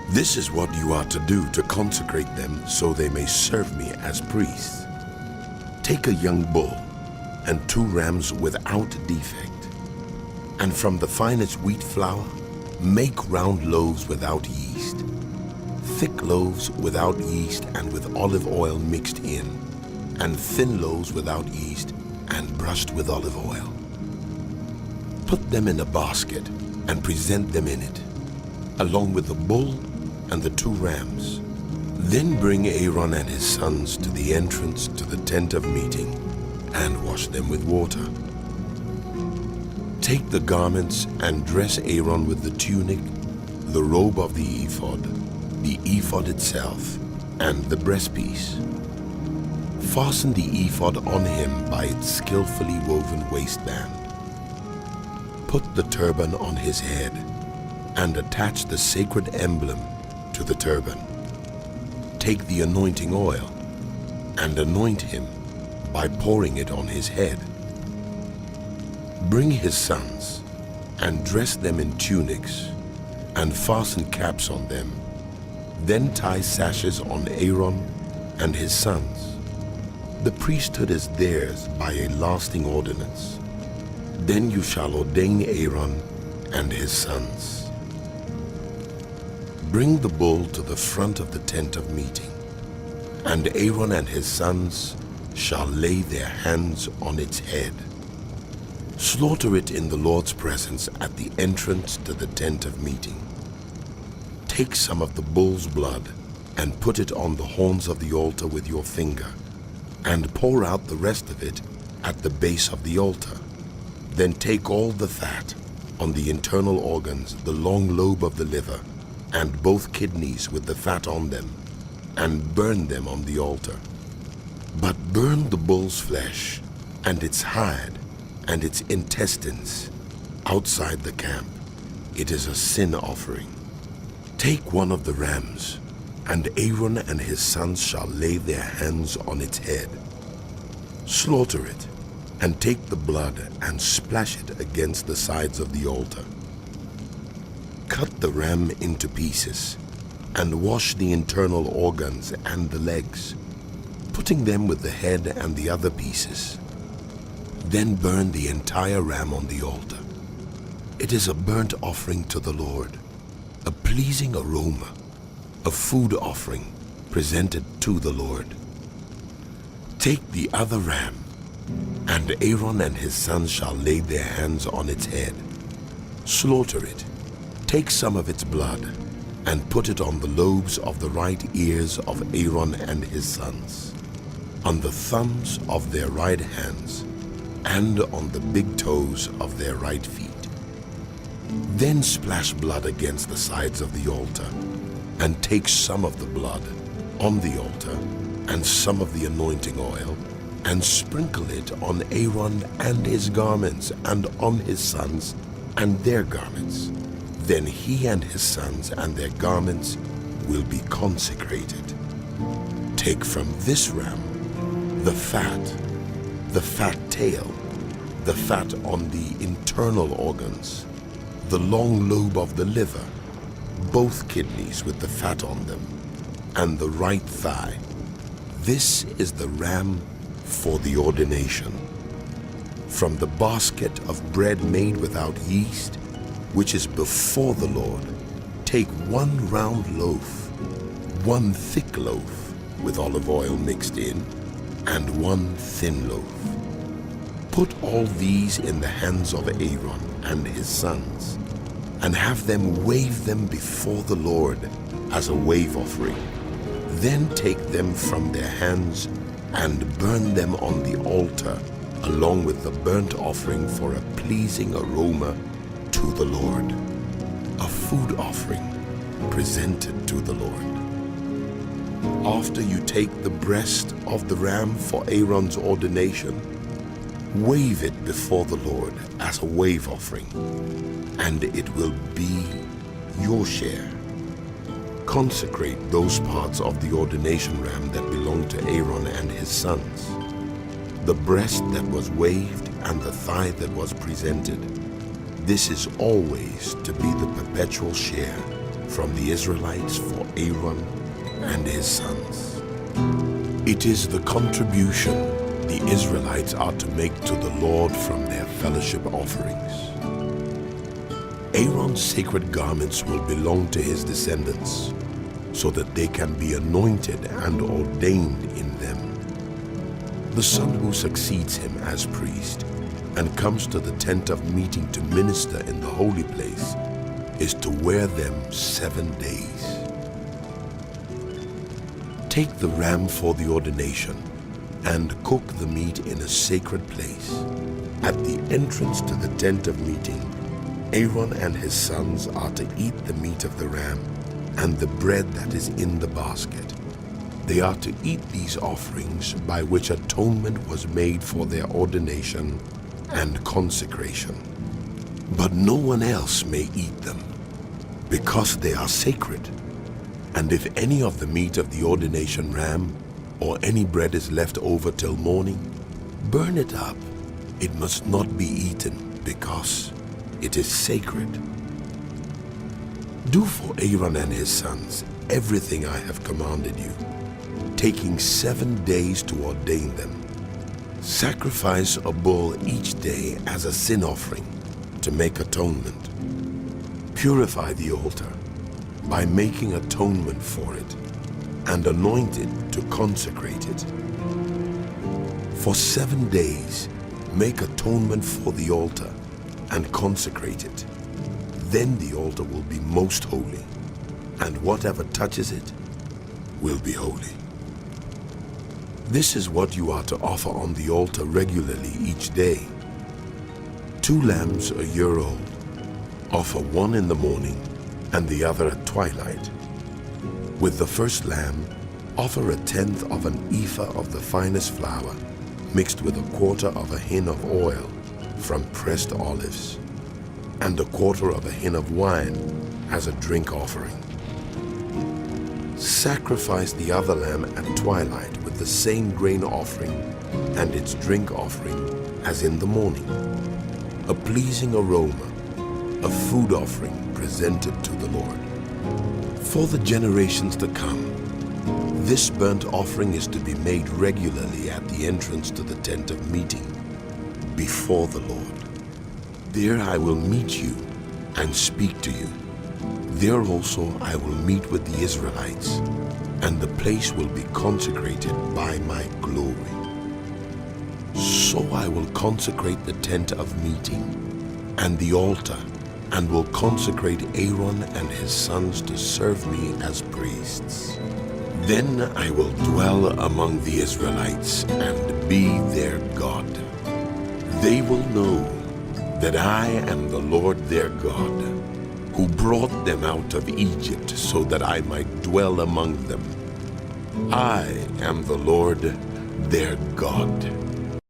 This is what you are to do to consecrate them so they may serve me as priests. Take a young bull and 2 rams without defect, and from the finest wheat flour, make round loaves without yeast, thick loaves without yeast and with olive oil mixed in, and thin loaves without yeast and brushed with olive oil. Put them in a basket and present them in it, along with the bull and the 2 rams. Then bring Aaron and his sons to the entrance to the tent of meeting and wash them with water. Take the garments and dress Aaron with the tunic, the robe of the ephod itself, and the breastpiece. Fasten the ephod on him by its skillfully woven waistband. Put the turban on his head and attach the sacred emblem to the turban. Take the anointing oil and anoint him by pouring it on his head. Bring his sons and dress them in tunics and fasten caps on them. Then tie sashes on Aaron and his sons. The priesthood is theirs by a lasting ordinance. Then you shall ordain Aaron and his sons. Bring the bull to the front of the tent of meeting, and Aaron and his sons shall lay their hands on its head. Slaughter it in the Lord's presence at the entrance to the tent of meeting. Take some of the bull's blood and put it on the horns of the altar with your finger, and pour out the rest of it at the base of the altar. Then take all the fat on the internal organs, the long lobe of the liver, and both kidneys with the fat on them, and burn them on the altar. But burn the bull's flesh and its hide and its intestines outside the camp. It is a sin offering. Take one of the rams, and Aaron and his sons shall lay their hands on its head. Slaughter it, and take the blood and splash it against the sides of the altar. Cut the ram into pieces, and wash the internal organs and the legs, putting them with the head and the other pieces. Then burn the entire ram on the altar. It is a burnt offering to the Lord, a pleasing aroma, a food offering presented to the Lord. Take the other ram, and Aaron and his sons shall lay their hands on its head. Slaughter it. Take some of its blood and put it on the lobes of the right ears of Aaron and his sons, on the thumbs of their right hands, and on the big toes of their right feet. Then splash blood against the sides of the altar, and take some of the blood on the altar and some of the anointing oil, and sprinkle it on Aaron and his garments, and on his sons and their garments. Then he and his sons and their garments will be consecrated. Take from this ram the fat tail, the fat on the internal organs, the long lobe of the liver, both kidneys with the fat on them, and the right thigh. This is the ram for the ordination. From the basket of bread made without yeast, which is before the Lord, take 1 round loaf, 1 thick loaf with olive oil mixed in, and 1 thin loaf. Put all these in the hands of Aaron and his sons, and have them wave them before the Lord as a wave offering. Then take them from their hands and burn them on the altar, along with the burnt offering for a pleasing aroma to the Lord, a food offering presented to the Lord. After you take the breast of the ram for Aaron's ordination, wave it before the Lord as a wave offering, and it will be your share. Consecrate those parts of the ordination ram that belong to Aaron and his sons, the breast that was waved and the thigh that was presented. This is always to be the perpetual share from the Israelites for Aaron and his sons. It is the contribution the Israelites are to make to the Lord from their fellowship offerings. Aaron's sacred garments will belong to his descendants, so that they can be anointed and ordained in them. The son who succeeds him as priest and comes to the tent of meeting to minister in the holy place is to wear them 7 days. Take the ram for the ordination and cook the meat in a sacred place. At the entrance to the tent of meeting, Aaron and his sons are to eat the meat of the ram and the bread that is in the basket. They are to eat these offerings by which atonement was made for their ordination and consecration. But no one else may eat them, because they are sacred. And if any of the meat of the ordination ram or any bread is left over till morning, burn it up. It must not be eaten, because it is sacred. Do for Aaron and his sons everything I have commanded you, taking 7 days to ordain them. Sacrifice a bull each day as a sin offering to make atonement. Purify the altar by making atonement for it, and anoint it to consecrate it. For 7 days, make atonement for the altar and consecrate it. Then the altar will be most holy, and whatever touches it will be holy. This is what you are to offer on the altar regularly each day. 2 lambs a year old. Offer one in the morning and the other at twilight. With the first lamb, offer 1/10 of an ephah of the finest flour mixed with 1/4 of a hin of oil from pressed olives, and 1/4 of a hin of wine as a drink offering. Sacrifice the other lamb at twilight with the same grain offering and its drink offering as in the morning, a pleasing aroma, a food offering presented to the Lord. For the generations to come, this burnt offering is to be made regularly at the entrance to the tent of meeting before the Lord. There I will meet you and speak to you. There also I will meet with the Israelites, and the place will be consecrated by my glory. So I will consecrate the tent of meeting and the altar, and will consecrate Aaron and his sons to serve me as priests. Then I will dwell among the Israelites and be their God. They will know that I am the Lord their God, who brought them out of Egypt so that I might dwell among them. I am the Lord their God.